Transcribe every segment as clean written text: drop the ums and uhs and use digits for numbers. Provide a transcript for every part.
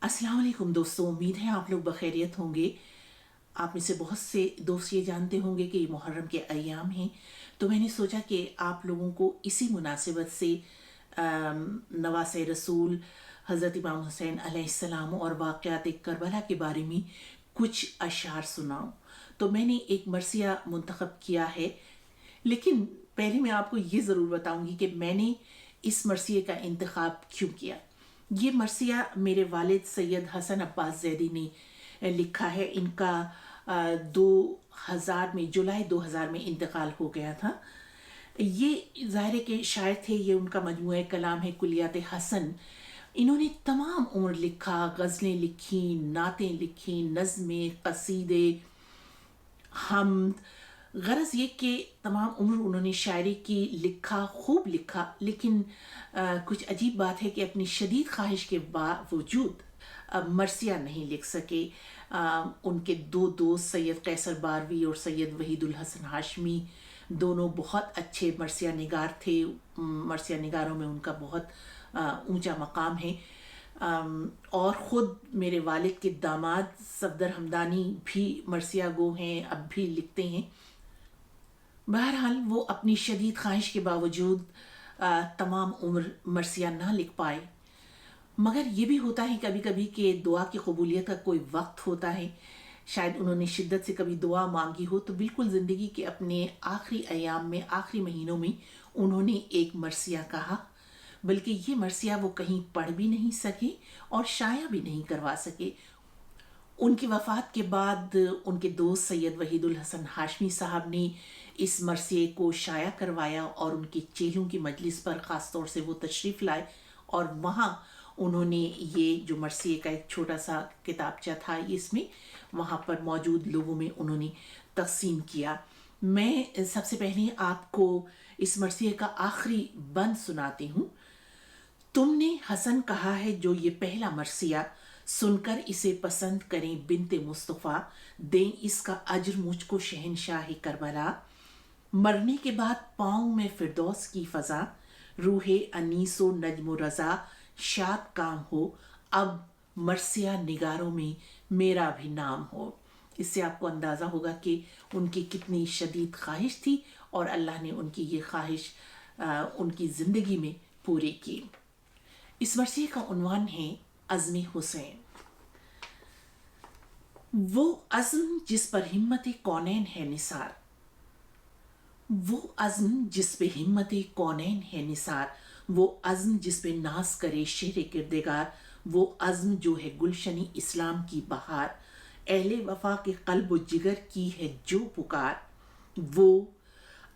अस्सलाम वालेकुम दोस्तों, उम्मीद है आप लोग बखैरियत होंगे। आप में से बहुत से दोस्त ये जानते होंगे कि ये मुहर्रम के अय्याम हैं, तो मैंने सोचा कि आप लोगों को इसी मुनासिबत से नवासे रसूल हज़रत इमाम हुसैन अलैहिस्सलाम और वाक़यात करबला के बारे में कुछ अशार सुनाऊं। तो मैंने एक मरसिया मुंतखब किया है, लेकिन पहले मैं आपको ये ज़रूर बताऊंगी कि मैंने इस मरसिए का इंतखाब क्यों किया। ये मरसिया मेरे वालिद सैयद हसन अब्बास ज़ैदी ने लिखा है। इनका 2000 में जुलाई 2000 में इंतकाल हो गया था। ये ज़ाहिर के शायर थे। ये उनका मजमूआ कलाम है कुलियात हसन। इन्होंने तमाम उम्र लिखा, गज़लें लिखी, नातें लिखी, नज़में, कसीदे, हमद। गरज ये कि तमाम उम्र उन्होंने शायरी की, लिखा, खूब लिखा, लेकिन कुछ अजीब बात है कि अपनी शदीद ख्वाहिश के बावजूद मरसिया नहीं लिख सके। उनके दो दोस्त सैयद कैसर बारवी और सैयद वहीदुल हसन हाशमी दोनों बहुत अच्छे मरसिया निगार थे। मरसिया निगारों में उनका बहुत ऊंचा मकाम है। और ख़ुद मेरे वालिद के दामाद सफदर हमदानी भी मरसिया गो हैं, अब भी लिखते हैं। बहरहाल वो अपनी शदीद ख्वाहिश के बावजूद तमाम उम्र मरसिया ना लिख पाए। मगर ये भी होता है कभी कभी कि दुआ की कबूलियत का कोई वक्त होता है। शायद उन्होंने शिद्दत से कभी दुआ मांगी हो, तो बिल्कुल ज़िंदगी के अपने आखिरी अयाम में, आखिरी महीनों में उन्होंने एक मरसिया कहा। बल्कि ये मरसिया वो कहीं पढ़ भी नहीं सके और शाया भी नहीं करवा सके। उनकी वफ़ात के बाद उनके दोस्त सैयद वहीदुल हसन हाशमी साहब ने इस मरसिए को शाया करवाया और उनके चेलों की मजलिस पर ख़ास तौर से वो तशरीफ़ लाए और वहाँ उन्होंने ये जो मरसिए का एक छोटा सा किताबचा था, इसमें वहाँ पर मौजूद लोगों में उन्होंने तक़सीम किया। मैं सबसे पहले आपको इस मरसिए का आखिरी बंद सुनाती हूँ। तुमने हसन कहा है जो ये पहला मरसिया, सुनकर इसे पसंद करें बिनते मुस्तफ़ा, दें इसका अज्र मुझको शहनशाह करबला। मरने के बाद पाऊं मैं फिरदौस की फ़ज़ा, रूहे अनीसो नज्म रज़ा शाद काम हो, अब मरसिया निगारों में मेरा भी नाम हो। इससे आपको अंदाज़ा होगा कि उनकी कितनी शदीद ख्वाहिश थी और अल्लाह ने उनकी ये ख्वाहिश उनकी ज़िंदगी में पूरी की। इस मरसिए का उन्वान है अज़्म हुसैन। वो अज़्म जिस पर हिम्मत कौनैन है निसार, वो अज़्म जिस पे हिम्मत कौनैन है निसार, वो अज़्म जिस पे नाज करे शेर किरदेगार, वो अज़्म जो है गुलशनी इस्लाम की बहार, अहले वफा के क़ल्ब व जिगर की है जो पुकार। वो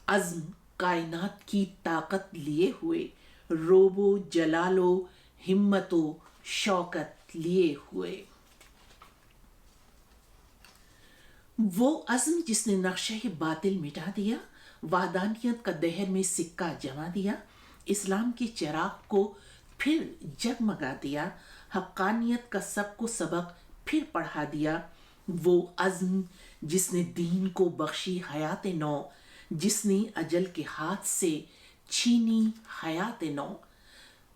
अज़्म कायनात की ताकत लिए हुए, रोबो जलालो हिम्मतो शौकत लिए हुए। वो अज़्म जिसने नक्शे बातिल मिटा दिया, वादानियत का दहर में सिक्का जमा दिया, इस्लाम के चिराग को फिर जगमगा दिया, हक्कानियत का सबको सबक फिर पढ़ा दिया। वो अज़्म जिसने दीन को बख्शी हयात नौ, जिसने अजल के हाथ से छीनी हयात नौ।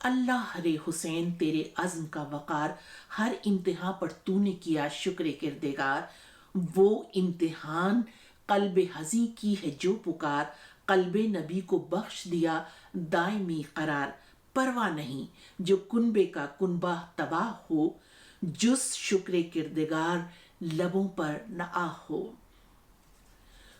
अल्लाह रे हुसैन तेरे अज़्म का वक़ार, हर इम्तिहान पर तूने किया शुक्र किरदेगार। वो इम्तिहान क़ल्ब हज़ी की है जो पुकार, क़ल्ब नबी को बख्श दिया दायमी करार। परवाह नहीं जो कुनबे का कुनबा तबाह हो, जुस शुक्र किरदेगार लबों पर न आ हो।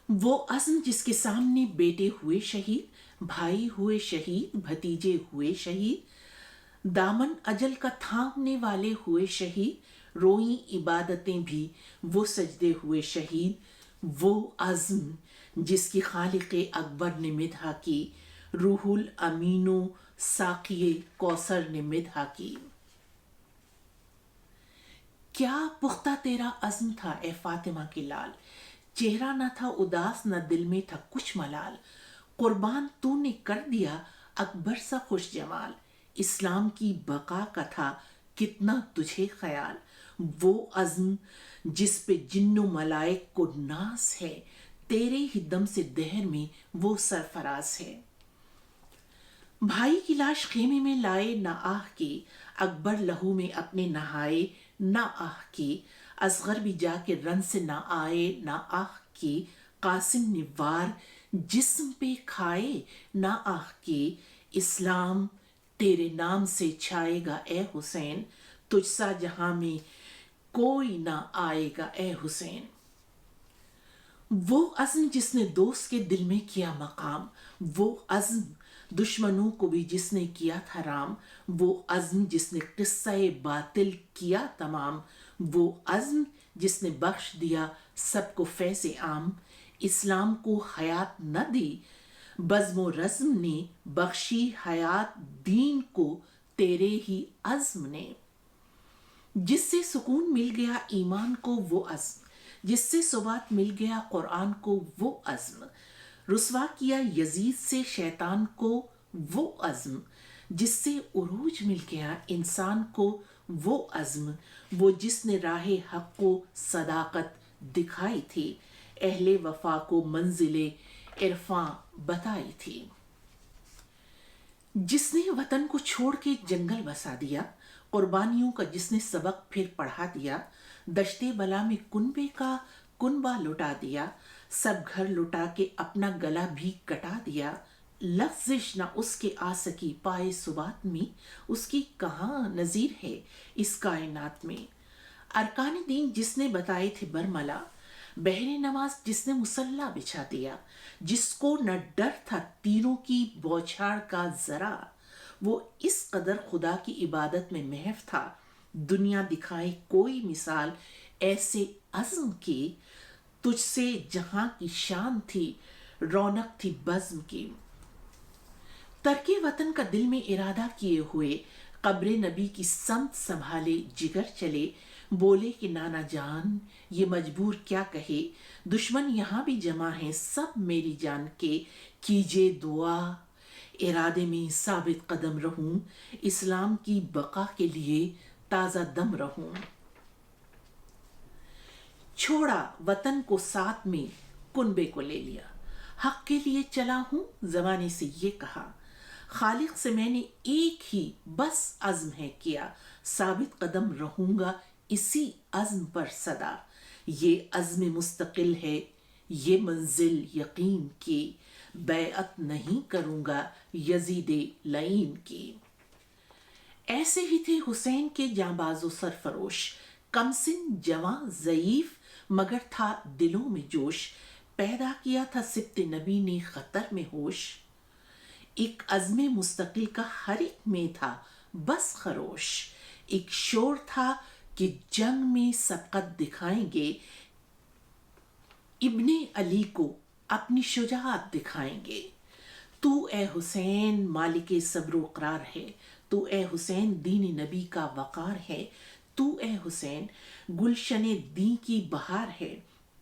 वो अज़्म जिसके सामने बेटे हुए शहीद, भाई हुए शहीद, भतीजे हुए शहीद, दामन अजल का थामने वाले हुए शहीद, रोई इबादतें भी वो सजदे हुए शहीद। वो अज़्म जिसकी खालिक़ अकबर ने मिधा की, रूहुल अमीनो साक़िए कौसर ने मिधा की। क्या पुख्ता तेरा अज़्म था ए फातिमा के लाल, चेहरा न था उदास न दिल में था कुछ मलाल, कुर्बान तूने कर दिया अकबर सा खुश जमाल, इस्लाम की बका का था कितना तुझे ख्याल। वो अज़्म जिस पे जिन्नो मलाइक को नाज है, तेरे ही दम से दहर में वो सरफराज है। भाई की लाश खेमे में लाए ना आह के, अकबर लहू में अपने नहाए, نہ آہ کی، اصغر بھی جا کے رن سے نہ آئے نہ آہ کی، قاسم نے وار جسم پہ کھائے نہ آہ کی، اسلام تیرے نام سے چھائے گا اے حسین، تجھ سا جہاں میں کوئی نہ آئے گا اے حسین۔ وہ عزم جس نے دوست کے دل میں کیا مقام، وہ عزم دشمنوں کو بھی جس نے کیا تھا رام، وہ عزم جس نے قصہ باطل کیا تمام، وہ عزم جس نے بخش دیا سب کو فیض عام، اسلام کو حیات نہ دی بزم و رزم نے، بخشی حیات دین کو تیرے ہی عزم نے۔ جس سے سکون مل گیا ایمان کو وہ عزم، جس سے ثبات مل گیا قرآن کو وہ عزم، رسوا کیا یزید سے شیطان کو وہ عزم، جس سے عروج مل گیا انسان کو وہ عزم، وہ جس نے راہ حق کو صداقت دکھائی تھی، اہل وفا کو منزل عرفاں بتائی تھی۔ جس نے وطن کو چھوڑ کے جنگل بسا دیا، قربانیوں کا جس نے سبق پھر پڑھا دیا، دشتے بلا میں کنبے کا کنبہ لٹا دیا، سب گھر لٹا کے اپنا گلا بھی کٹا دیا، لغزش نہ اس کے آ سکی پائے ثبات میں، اس کی کہاں نظیر ہے اس کائنات میں۔ ارکان دین جس نے بتائے تھے برملا، بہر نماز جس نے مسلح بچھا دیا، جس کو نہ ڈر تھا تیروں کی بوچھاڑ کا ذرا، وہ اس قدر خدا کی عبادت میں محو تھا، دنیا دکھائے کوئی مثال ایسے عزم کی، تجھ سے جہاں کی شان تھی رونق تھی بزم کی۔ ترک وطن کا دل میں ارادہ کیے ہوئے، قبر نبی کی سمت سنبھالے جگر چلے، بولے کہ نانا جان یہ مجبور کیا کہے، دشمن یہاں بھی جمع ہیں سب میری جان کے، کیجے دعا ارادے میں ثابت قدم رہوں، اسلام کی بقا کے لیے تازہ دم رہوں۔ چھوڑا وطن کو ساتھ میں کنبے کو لے لیا، حق کے لیے چلا ہوں زمانے سے یہ کہا، خالق سے میں نے ایک ہی بس عزم ہے کیا، ثابت قدم رہوں گا اسی عزم پر سدا، یہ عزم مستقل ہے یہ منزل یقین کی، بیعت نہیں کروں گا یزید لعین کی۔ ایسے ہی تھے حسین کے جانباز و سرفروش، کم سن جواں ضعیف مگر تھا دلوں میں جوش، پیدا کیا تھا سبط نبی نے خطر میں ہوش، ایک عزم مستقل کا ہر ایک میں تھا بس خروش، ایک شور تھا کہ جنگ میں سبقت دکھائیں گے، ابن علی کو اپنی شجاعت دکھائیں گے۔ تو اے حسین مالک صبر و قرار ہے، تو اے حسین دین نبی کا وقار ہے، تو اے حسین گلشن دین کی بہار ہے،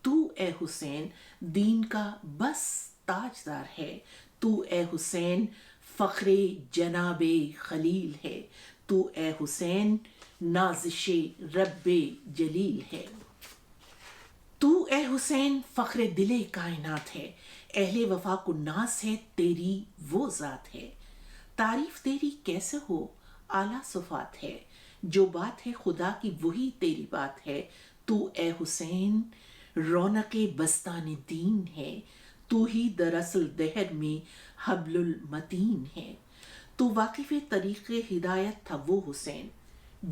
تو اے حسین دین کا بس تاجدار ہے، تو اے حسین فخر جناب خلیل ہے، تو اے حسین نازش رب جلیل ہے، تو اے حسین فخر دل کائنات ہے، اہل وفا کو ناز ہے تیری وہ ذات ہے، تعریف تیری کیسے ہو اعلیٰ صفات ہے، جو بات ہے خدا کی وہی تیری بات ہے، تو اے حسین رونق بستان دین ہے، تو ہی دراصل دہر میں حبل المتین ہے، تو واقف طریق ہدایت تھا وہ حسین،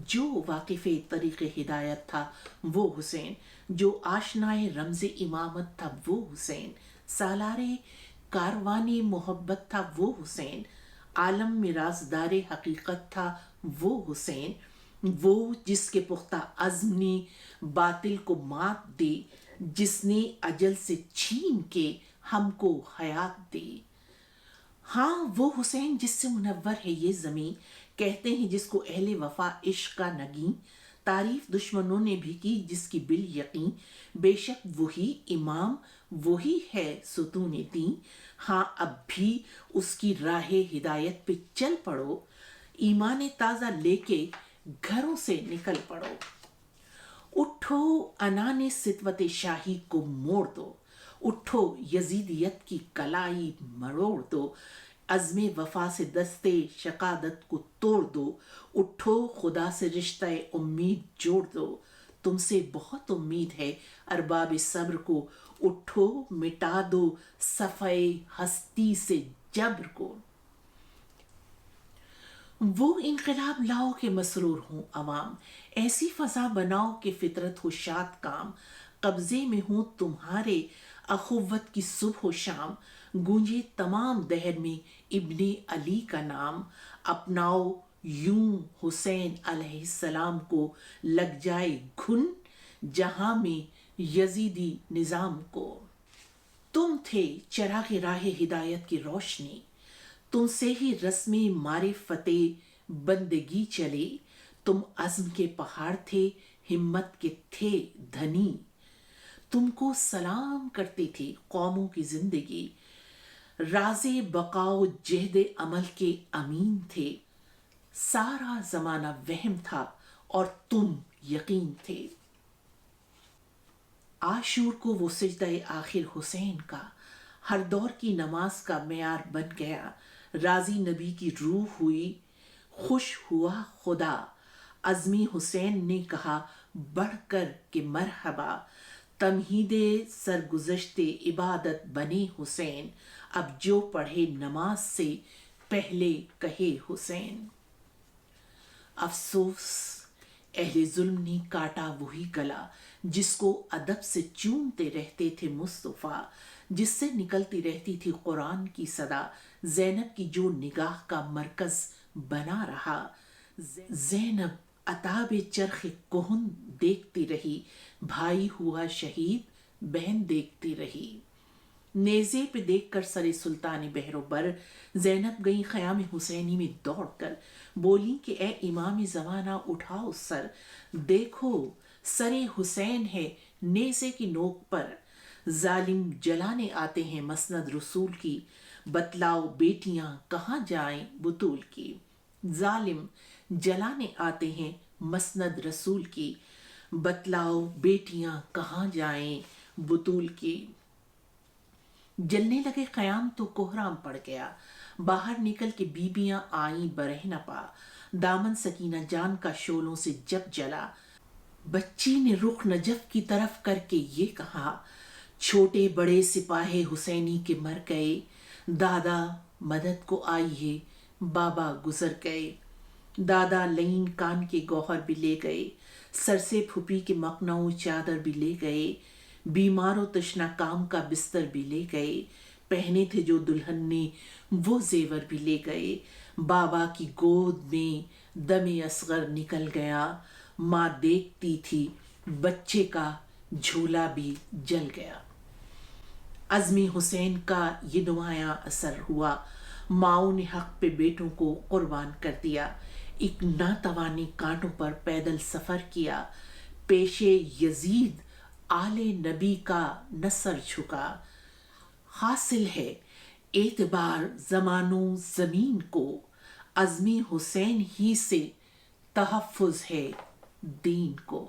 جو واقف طریق ہدایت تھا وہ حسین، جو آشنائے رمز امامت تھا وہ حسین، سالار کاروان محبت تھا وہ حسین، عالم میں رازدار حقیقت تھا وہ حسین، وہ جس کے پختہ عزم نے باطل کو مات دی، جس نے اجل سے چھین کے ہم کو حیات دی۔ ہاں وہ حسین جس سے منور ہے یہ زمیں، کہتے ہیں جس کو اہل وفا عشق کا نگیں، تعریف دشمنوں نے بھی کی جس کی بال یقین، بے شک وہی امام وہی ہے ستون دین، ہاں اب بھی اس کی راہ ہدایت پہ چل پڑو، ایمان تازہ لے کے گھروں سے نکل پڑو، اٹھو انان ستوت شاہی کو موڑ دو، اٹھو یزیدیت کی کلائی مروڑ دو، अज़्म वफा से दस्ते शकादत को तोड़ दो, उठो खुदा से रिश्ता उम्मीद जोड़ दो, तुमसे बहुत उम्मीद है अरबाब सब्र को, उठो मिटा दो सफ़े हस्ती से जब्र को। वो इनकलाब लाओ के मसरूर हूँ अवाम, ऐसी फ़ज़ा बनाओ कि फ़ितरत हो शाद काम, कब्ज़े में हूँ तुम्हारे अखुवत की सुबह शाम, गूंजे तमाम दहर में इब्ने अली का नाम, अपनाओ यूं हुसैन अलैहिस्सलाम को, लग जाए घुन जहां में यजीदी निज़ाम को। तुम थे चराग़ राह हिदायत की रोशनी, तुमसे ही रस्मे मारिफते बंदगी चले, तुम अज़्म के पहाड़ थे, हिम्मत के थे धनी, तुमको सलाम करती थी कौमों की जिंदगी, राज़े बकाओ जहद अमल के अमीन थे, सारा जमाना वहम था और तुम यकीन थे। आशूर को वो सिजदा आखिर हुसैन का हर दौर की नमाज का मेयार बन गया, राजी नबी की रूह हुई खुश हुआ खुदा, अज़्मी हुसैन ने कहा बढ़कर के मरहबा, तमहीदे सरगुज़श्ते इबादत बने हुसैन, अब जो पढ़े नमाज से पहले कहे हुसैन। अफसोस अहले जुल्म ने काटा वही गला, जिसको अदब से चूमते रहते थे मुस्तफ़ा, जिससे निकलती रहती थी कुरान की सदा, ज़ैनब की जो निगाह का मरकज बना रहा, ज़ैनब अताब चरख कोहन देखती रही, भाई हुआ शहीद बहन देखती रही। नेज़े पे देखकर सरे सुल्तानी बहरोबर, ज़ैनब गई ख़याम हुसैनी में दौड़कर, बोली कि ए इमाम ज़माना उठाओ सर, देखो सरे हुसैन है नेज़े की नोक पर, जालिम जलाने आते हैं मसनद रसूल की, बतलाओ बेटियां कहाँ जाएं बुतूल की। जालिम जलाने आते हैं मसनद रसूल की, बतलाओ बेटियां कहाँ जाएं बुतूल की। जलने लगे क़याम तो कोहराम पड़ गया, बाहर निकल के बीबियां आई बरहना पा, दामन सकीना जान का शोलों से जब जला, बच्ची ने रुख नजफ की तरफ करके ये कहा, छोटे बड़े सिपाही हुसैनी के मर गए, दादा मदद को आई है बाबा गुजर गए, दादा लईन कान के गौहर भी ले गए, सर से फुपी के मकनऊ चादर भी ले गए, बीमारों तशना काम का बिस्तर भी ले गए, पहने थे जो दुल्हन ने वो जेवर भी ले गए, बाबा की गोद में दमे असगर निकल गया, माँ देखती थी बच्चे का झूला भी जल गया। अज़्मी हुसैन का ये नुमाया असर हुआ, माओ ने हक पे बेटों को कुर्बान कर दिया, एक नातवानी कांटों पर पैदल सफ़र किया, पेशे यजीद आले नबी का नसर झुका, हासिल है एतबार ज़मानों ज़मीन को, अज़्मी हुसैन ही से तहफ़्फ़ुज़ है दीन को।